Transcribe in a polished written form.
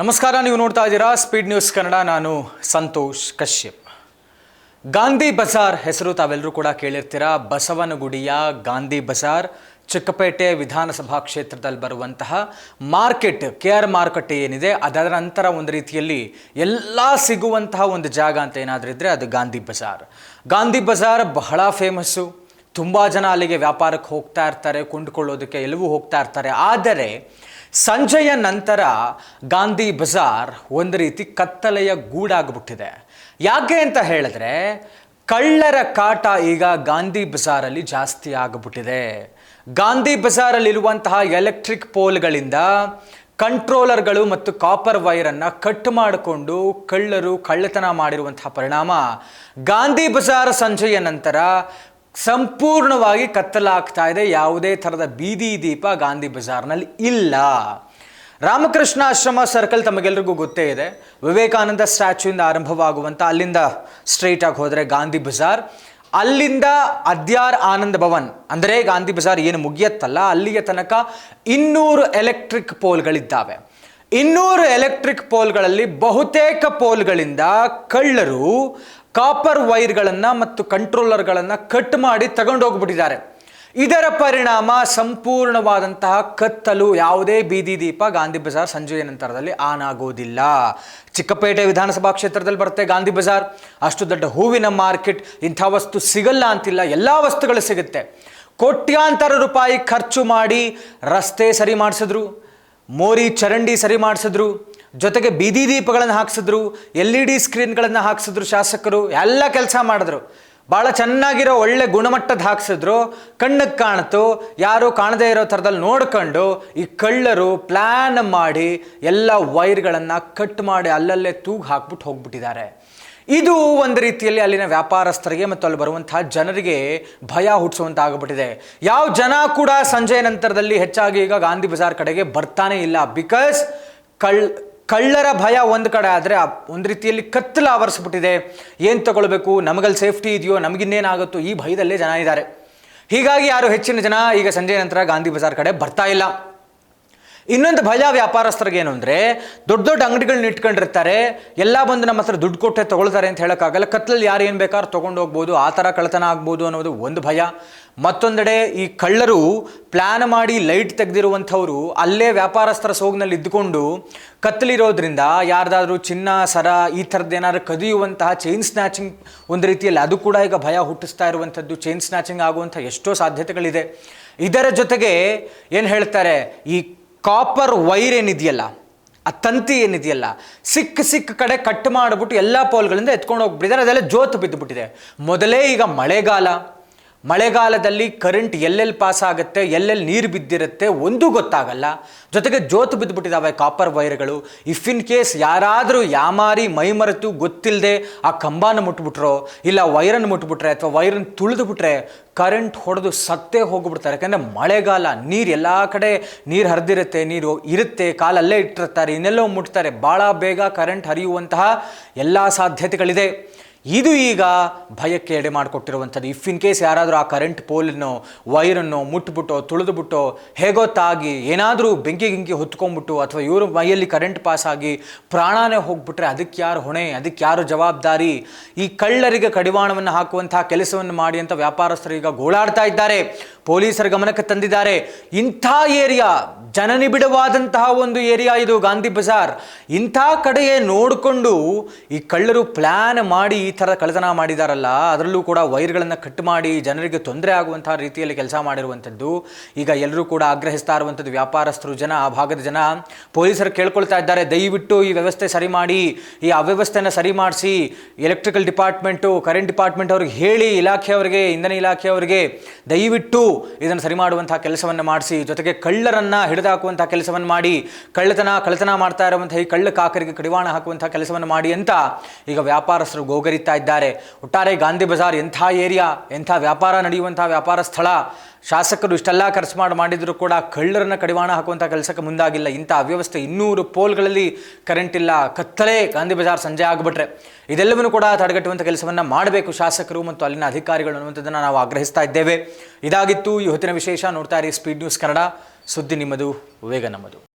ನಮಸ್ಕಾರ, ನೀವು ನೋಡ್ತಾ ಇದ್ದೀರಾ ಸ್ಪೀಡ್ ನ್ಯೂಸ್ ಕನ್ನಡ. ನಾನು ಸಂತೋಷ್ ಕಶ್ಯಪ್. ಗಾಂಧಿ ಬಜಾರ್ ಹೆಸರು ತಾವೆಲ್ಲರೂ ಕೂಡ ಕೇಳಿರ್ತೀರಾ. ಬಸವನಗುಡಿಯ ಗಾಂಧಿ ಬಜಾರ್ ಚಿಕ್ಕಪೇಟೆ ವಿಧಾನಸಭಾ ಕ್ಷೇತ್ರದಲ್ಲಿ ಬರುವಂತಹ ಮಾರ್ಕೆಟ್, KR ಮಾರುಕಟ್ಟೆ ಏನಿದೆ, ಅದರ ನಂತರ ಒಂದು ರೀತಿಯಲ್ಲಿ ಎಲ್ಲ ಸಿಗುವಂತಹ ಒಂದು ಜಾಗ ಅಂತ ಏನಾದರೂ ಇದ್ದರೆ ಅದು ಗಾಂಧಿ ಬಜಾರ್. ಗಾಂಧಿ ಬಜಾರ್ ಬಹಳ ಫೇಮಸ್ಸು. ತುಂಬ ಜನ ಅಲ್ಲಿಗೆ ವ್ಯಾಪಾರಕ್ಕೆ ಹೋಗ್ತಾ ಇರ್ತಾರೆ, ಕೊಂಡುಕೊಳ್ಳೋದಕ್ಕೆ ಎಲ್ಲವೂ ಹೋಗ್ತಾ ಇರ್ತಾರೆ. ಆದರೆ ಸಂಜೆಯ ನಂತರ ಗಾಂಧಿ ಬಜಾರ್ ಒಂದು ರೀತಿ ಕತ್ತಲೆಯ ಗೂಡಾಗ್ಬಿಟ್ಟಿದೆ. ಯಾಕೆ ಅಂತ ಹೇಳಿದ್ರೆ, ಕಳ್ಳರ ಕಾಟ ಈಗ ಗಾಂಧಿ ಬಜಾರಲ್ಲಿ ಜಾಸ್ತಿ ಆಗಿಬಿಟ್ಟಿದೆ. ಗಾಂಧಿ ಬಜಾರಲ್ಲಿರುವಂತಹ ಎಲೆಕ್ಟ್ರಿಕ್ ಪೋಲ್ಗಳಿಂದ ಕಂಟ್ರೋಲರ್ಗಳು ಮತ್ತು ಕಾಪರ್ ವೈರನ್ನು ಕಟ್ ಮಾಡಿಕೊಂಡು ಕಳ್ಳರು ಕಳ್ಳತನ ಮಾಡಿರುವಂತಹ ಪರಿಣಾಮ ಗಾಂಧಿ ಬಜಾರ್ ಸಂಜೆಯ ನಂತರ ಸಂಪೂರ್ಣವಾಗಿ ಕತ್ತಲಾಗ್ತಾ ಇದೆ. ಯಾವುದೇ ಥರದ ಬೀದಿ ದೀಪ ಗಾಂಧಿ ಬಜಾರ್ನಲ್ಲಿ ಇಲ್ಲ. ರಾಮಕೃಷ್ಣ ಆಶ್ರಮ ಸರ್ಕಲ್ ತಮಗೆಲ್ಲರಿಗೂ ಗೊತ್ತೇ ಇದೆ. ವಿವೇಕಾನಂದ ಸ್ಟ್ಯಾಚ್ಯೂಯಿಂದ ಆರಂಭವಾಗುವಂಥ, ಅಲ್ಲಿಂದ ಸ್ಟ್ರೈಟಾಗಿ ಹೋದರೆ ಗಾಂಧಿ ಬಜಾರ್, ಅಲ್ಲಿಂದ ಅದ್ಯಾರ್ ಆನಂದ್ ಭವನ್ ಅಂದರೆ ಗಾಂಧಿ ಬಜಾರ್ ಏನು ಮುಗಿಯತ್ತಲ್ಲ, ಅಲ್ಲಿಗೆ ತನಕ 200 ಎಲೆಕ್ಟ್ರಿಕ್ ಪೋಲ್ಗಳಿದ್ದಾವೆ. 200 ಎಲೆಕ್ಟ್ರಿಕ್ ಪೋಲ್ಗಳಲ್ಲಿ ಬಹುತೇಕ ಪೋಲ್ಗಳಿಂದ ಕಳ್ಳರು ಕಾಪರ್ ವೈರ್ಗಳನ್ನು ಮತ್ತು ಕಂಟ್ರೋಲರ್ಗಳನ್ನು ಕಟ್ ಮಾಡಿ ತಗೊಂಡೋಗ್ಬಿಟ್ಟಿದ್ದಾರೆ. ಇದರ ಪರಿಣಾಮ ಸಂಪೂರ್ಣವಾದಂತಹ ಕತ್ತಲು. ಯಾವುದೇ ಬೀದಿ ದೀಪ ಗಾಂಧಿ ಬಜಾರ್ ಸಂಜೆಯ ನಂತರದಲ್ಲಿ ಆನ್ ಆಗೋದಿಲ್ಲ. ಚಿಕ್ಕಪೇಟೆ ವಿಧಾನಸಭಾ ಕ್ಷೇತ್ರದಲ್ಲಿ ಬರುತ್ತೆ ಗಾಂಧಿ ಬಜಾರ್. ಅಷ್ಟು ದೊಡ್ಡ ಹೂವಿನ ಮಾರ್ಕೆಟ್, ಇಂಥ ವಸ್ತು ಸಿಗಲ್ಲ ಅಂತಿಲ್ಲ, ಎಲ್ಲ ವಸ್ತುಗಳು ಸಿಗುತ್ತೆ. ಕೋಟ್ಯಾಂತರ ರೂಪಾಯಿ ಖರ್ಚು ಮಾಡಿ ರಸ್ತೆ ಸರಿ ಮಾಡಿಸಿದ್ರು, ಮೋರಿ ಚರಂಡಿ ಸರಿ ಮಾಡಿಸಿದ್ರು, ಜೊತೆಗೆ ಬೀದಿ ದೀಪಗಳನ್ನು ಹಾಕ್ಸಿದ್ರು, LED ಸ್ಕ್ರೀನ್ಗಳನ್ನು ಹಾಕ್ಸಿದ್ರು. ಶಾಸಕರು ಎಲ್ಲ ಕೆಲಸ ಮಾಡಿದ್ರು. ಭಾಳ ಚೆನ್ನಾಗಿರೋ ಒಳ್ಳೆ ಗುಣಮಟ್ಟದ ಹಾಕ್ಸಿದ್ರು. ಕಣ್ಣಿಗೆ ಕಾಣ್ತು, ಯಾರು ಕಾಣದೇ ಇರೋ ಥರದಲ್ಲಿ ನೋಡ್ಕೊಂಡು ಈ ಕಳ್ಳರು ಪ್ಲ್ಯಾನ್ ಮಾಡಿ ಎಲ್ಲ ವೈರ್ಗಳನ್ನು ಕಟ್ ಮಾಡಿ ಅಲ್ಲಲ್ಲೇ ತೂಗು ಹಾಕ್ಬಿಟ್ಟು ಹೋಗ್ಬಿಟ್ಟಿದ್ದಾರೆ. ಇದು ಒಂದು ರೀತಿಯಲ್ಲಿ ಅಲ್ಲಿನ ವ್ಯಾಪಾರಸ್ಥರಿಗೆ ಮತ್ತು ಅಲ್ಲಿ ಬರುವಂತಹ ಜನರಿಗೆ ಭಯ ಹುಟ್ಟಿಸುವಂತ ಆಗಿಬಿಟ್ಟಿದೆ. ಯಾವ ಜನ ಕೂಡ ಸಂಜೆಯ ನಂತರದಲ್ಲಿ ಹೆಚ್ಚಾಗಿ ಈಗ ಗಾಂಧಿ ಬಜಾರ್ ಕಡೆಗೆ ಬರ್ತಾನೆ ಇಲ್ಲ. ಬಿಕಾಸ್ ಕಳ್ಳರ ಭಯ ಒಂದು ಕಡೆ ಆದರೆ ಒಂದು ರೀತಿಯಲ್ಲಿ ಕತ್ತಲು ಆವರಿಸ್ಬಿಟ್ಟಿದೆ. ಏನು ತಗೊಳ್ಬೇಕು, ನಮಗಲ್ಲಿ ಸೇಫ್ಟಿ ಇದೆಯೋ, ನಮಗಿನ್ನೇನಾಗುತ್ತೋ, ಈ ಭಯದಲ್ಲೇ ಜನ ಇದ್ದಾರೆ. ಹೀಗಾಗಿ ಯಾರು ಹೆಚ್ಚಿನ ಜನ ಈಗ ಸಂಜೆಯ ನಂತರ ಗಾಂಧಿ ಬಜಾರ್ ಕಡೆ ಬರ್ತಾ ಇಲ್ಲ. ಇನ್ನೊಂದು ಭಯ ವ್ಯಾಪಾರಸ್ಥರಿಗೆ ಏನು ಅಂದರೆ, ದೊಡ್ಡ ದೊಡ್ಡ ಅಂಗಡಿಗಳನ್ನ ಇಟ್ಕೊಂಡಿರ್ತಾರೆ, ಎಲ್ಲ ಬಂದು ನಮ್ಮ ಹತ್ರ ದುಡ್ಡು ಕೊಟ್ಟೆ ತೊಗೊಳ್ತಾರೆ ಅಂತ ಹೇಳೋಕ್ಕಾಗಲ್ಲ. ಕತ್ತಲಲ್ಲಿ ಯಾರು ಏನು ಬೇಕಾದ್ರೂ ತೊಗೊಂಡು ಹೋಗ್ಬೋದು, ಆ ಥರ ಕಳ್ಳತನ ಆಗ್ಬೋದು ಅನ್ನೋದು ಒಂದು ಭಯ. ಮತ್ತೊಂದೆಡೆ ಈ ಕಳ್ಳರು ಪ್ಲ್ಯಾನ್ ಮಾಡಿ ಲೈಟ್ ತೆಗೆದಿರುವಂಥವ್ರು ಅಲ್ಲೇ ವ್ಯಾಪಾರಸ್ಥರ ಸೋಗಿನಲ್ಲಿ ಇದ್ದುಕೊಂಡು ಕತ್ತಲಿರೋದ್ರಿಂದ ಯಾರ್ದಾದ್ರೂ ಚಿನ್ನ, ಸರ, ಈ ಥರದ್ದು ಏನಾದ್ರು ಕದಿಯುವಂತಹ ಚೈನ್ ಸ್ನ್ಯಾಚಿಂಗ್ ಒಂದು ರೀತಿಯಲ್ಲಿ ಅದು ಕೂಡ ಈಗ ಭಯ ಹುಟ್ಟಿಸ್ತಾ ಇರುವಂಥದ್ದು. ಚೈನ್ ಸ್ನ್ಯಾಚಿಂಗ್ ಆಗುವಂಥ ಎಷ್ಟೋ ಸಾಧ್ಯತೆಗಳಿದೆ. ಇದರ ಜೊತೆಗೆ ಏನು ಹೇಳ್ತಾರೆ, ಈ ಕಾಪರ್ ವೈರ್ ಏನಿದೆಯಲ್ಲ, ಆ ತಂತಿ ಏನಿದೆಯಲ್ಲ, ಸಿಕ್ಕ ಕಡೆ ಕಟ್ ಮಾಡಿಬಿಟ್ಟು ಎಲ್ಲ ಪೋಲ್ಗಳಿಂದ ಎತ್ಕೊಂಡು ಹೋಗ್ಬಿಟ್ಟಿದ್ದಾರೆ. ಅದೆಲ್ಲ ಜೋತು ಬಿದ್ದುಬಿಟ್ಟಿದೆ. ಮೊದಲೇ ಈಗ ಮಳೆಗಾಲದಲ್ಲಿ ಕರೆಂಟ್ ಎಲ್ಲೆಲ್ಲಿ ಪಾಸ್ ಆಗುತ್ತೆ, ಎಲ್ಲೆಲ್ಲಿ ನೀರು ಬಿದ್ದಿರುತ್ತೆ ಒಂದು ಗೊತ್ತಾಗಲ್ಲ. ಜೊತೆಗೆ ಜೋತು ಬಿದ್ದುಬಿಟ್ಟಿದ್ದಾವೆ ಕಾಪರ್ ವೈರ್ಗಳು. ಇಫ್ ಇನ್ ಕೇಸ್ ಯಾರಾದರೂ ಯಾಮಾರಿ ಮೈಮರೆತು ಗೊತ್ತಿಲ್ಲದೆ ಆ ಕಂಬನ ಮುಟ್ಬಿಟ್ರೋ, ಇಲ್ಲ ವೈರನ್ನು ಮುಟ್ಬಿಟ್ರೆ ಅಥವಾ ವೈರನ್ನು ತುಳಿದುಬಿಟ್ರೆ ಕರೆಂಟ್ ಹೊಡೆದು ಸತ್ತೇ ಹೋಗ್ಬಿಡ್ತಾರೆ. ಯಾಕಂದರೆ ಮಳೆಗಾಲ, ನೀರು ಎಲ್ಲ ಕಡೆ ನೀರು ಹರಿದಿರುತ್ತೆ, ನೀರು ಇರುತ್ತೆ, ಕಾಲಲ್ಲೇ ಇಟ್ಟಿರ್ತಾರೆ, ಇನ್ನೆಲ್ಲೋ ಮುಟ್ತಾರೆ, ಭಾಳ ಬೇಗ ಕರೆಂಟ್ ಹರಿಯುವಂತಹ ಎಲ್ಲ ಸಾಧ್ಯತೆಗಳಿದೆ. ಇದು ಈಗ ಭಯಕ್ಕೆ ಎಡೆ ಮಾಡಿಕೊಟ್ಟಿರುವಂಥದ್ದು. ಇಫ್ ಇನ್ ಕೇಸ್ ಯಾರಾದರೂ ಆ ಕರೆಂಟ್ ಪೋಲನ್ನು, ವೈರನ್ನು ಮುಟ್ಬಿಟ್ಟೋ ತುಳಿದುಬಿಟ್ಟೋ ಹೇಗೋ ತಾಗಿ ಏನಾದರೂ ಬೆಂಕಿ ಹೊತ್ಕೊಂಡ್ಬಿಟ್ಟು ಅಥವಾ ಇವರು ಮೈಯಲ್ಲಿ ಕರೆಂಟ್ ಪಾಸ್ ಆಗಿ ಪ್ರಾಣನೇ ಹೋಗ್ಬಿಟ್ರೆ ಅದಕ್ಕೆ ಯಾರು ಹೊಣೆ, ಅದಕ್ಕೆ ಯಾರು ಜವಾಬ್ದಾರಿ? ಈ ಕಳ್ಳರಿಗೆ ಕಡಿವಾಣವನ್ನು ಹಾಕುವಂತಹ ಕೆಲಸವನ್ನು ಮಾಡಿ ಅಂತ ವ್ಯಾಪಾರಸ್ಥರು ಈಗ ಗೋಳಾಡ್ತಾ ಇದ್ದಾರೆ. ಪೊಲೀಸರ ಗಮನಕ್ಕೆ ತಂದಿದ್ದಾರೆ. ಇಂಥ ಏರಿಯಾ, ಜನನಿಬಿಡವಾದಂತಹ ಒಂದು ಏರಿಯಾ ಇದು ಗಾಂಧಿ ಬಜಾರ್. ಇಂಥ ಕಡೆಯೇ ನೋಡಿಕೊಂಡು ಈ ಕಳ್ಳರು ಪ್ಲ್ಯಾನ್ ಮಾಡಿ ಈ ಥರ ಕಳ್ಳತನ ಮಾಡಿದಾರಲ್ಲ, ಅದರಲ್ಲೂ ಕೂಡ ವೈರ್ಗಳನ್ನು ಕಟ್ ಮಾಡಿ ಜನರಿಗೆ ತೊಂದರೆ ಆಗುವಂತಹ ರೀತಿಯಲ್ಲಿ ಕೆಲಸ ಮಾಡಿರುವಂಥದ್ದು ಈಗ ಎಲ್ಲರೂ ಕೂಡ ಆಗ್ರಹಿಸ್ತಾ ಇರುವಂಥದ್ದು. ವ್ಯಾಪಾರಸ್ಥರು, ಜನ, ಆ ಭಾಗದ ಜನ ಪೊಲೀಸರು ಕೇಳ್ಕೊಳ್ತಾ ಇದ್ದಾರೆ, ದಯವಿಟ್ಟು ಈ ವ್ಯವಸ್ಥೆ ಸರಿ ಮಾಡಿ, ಈ ಅವ್ಯವಸ್ಥೆನ ಸರಿ ಮಾಡಿಸಿ, ಎಲೆಕ್ಟ್ರಿಕಲ್ ಡಿಪಾರ್ಟ್ಮೆಂಟು, ಕರೆಂಟ್ ಡಿಪಾರ್ಟ್ಮೆಂಟ್ ಅವ್ರಿಗೆ ಹೇಳಿ, ಇಲಾಖೆಯವರಿಗೆ, ಇಂಧನ ಇಲಾಖೆಯವರಿಗೆ ದಯವಿಟ್ಟು ಇದನ್ನು ಸರಿ ಮಾಡುವಂತಹ ಕೆಲಸವನ್ನು ಮಾಡಿಸಿ, ಜೊತೆಗೆ ಕಳ್ಳರನ್ನು ಹಿಡಿದಾಕುವಂತಹ ಕೆಲಸವನ್ನು ಮಾಡಿ, ಕಳ್ಳತನ ಮಾಡ್ತಾ ಇರುವಂತಹ ಈ ಕಳ್ಳ ಕಾಕರಿಗೆ ಕಡಿವಾಣ ಹಾಕುವಂತಹ ಕೆಲಸವನ್ನು ಮಾಡಿ ಅಂತ ಈಗ ವ್ಯಾಪಾರಸ್ಥರು ಗೋಗರಿತಾ ಇದ್ದಾರೆ. ಒಟ್ಟಾರೆ ಗಾಂಧಿ ಬಜಾರ್ ಎಂಥ ಏರಿಯಾ, ಎಂಥ ವ್ಯಾಪಾರ ನಡೆಯುವಂತಹ ವ್ಯಾಪಾರ ಸ್ಥಳ. ಶಾಸಕರು ಇಷ್ಟೆಲ್ಲ ಖರ್ಚು ಮಾಡಿದ್ರು ಕೂಡ ಕಳ್ಳರನ್ನ ಕಡಿವಾಣ ಹಾಕುವಂಥ ಕೆಲಸಕ್ಕೆ ಮುಂದಾಗಿಲ್ಲ. ಇಂಥ ಅವ್ಯವಸ್ಥೆ, 200 ಪೋಲ್ಗಳಲ್ಲಿ ಕರೆಂಟ್ ಇಲ್ಲ, ಕತ್ತಲೆ ಗಾಂಧಿ ಬಜಾರ್ ಸಂಜೆ ಆಗಿಬಿಟ್ರೆ ಇದೆಲ್ಲವನ್ನೂ ಕೂಡ ತಡೆಗಟ್ಟುವಂಥ ಕೆಲಸವನ್ನು ಮಾಡಬೇಕು ಶಾಸಕರು ಮತ್ತು ಅಲ್ಲಿನ ಅಧಿಕಾರಿಗಳು ಅನ್ನುವಂಥದ್ದನ್ನು ನಾವು ಆಗ್ರಹಿಸ್ತಾ ಇದ್ದೇವೆ. ಇದಾಗಿತ್ತು ಈ ಹೊತ್ತಿನ ವಿಶೇಷ. ನೋಡ್ತಾ ಇರಿ ಸ್ಪೀಡ್ ನ್ಯೂಸ್ ಕನ್ನಡ. ಸುದ್ದಿ ನಿಮ್ಮದು, ವೇಗ ನಮ್ಮದು.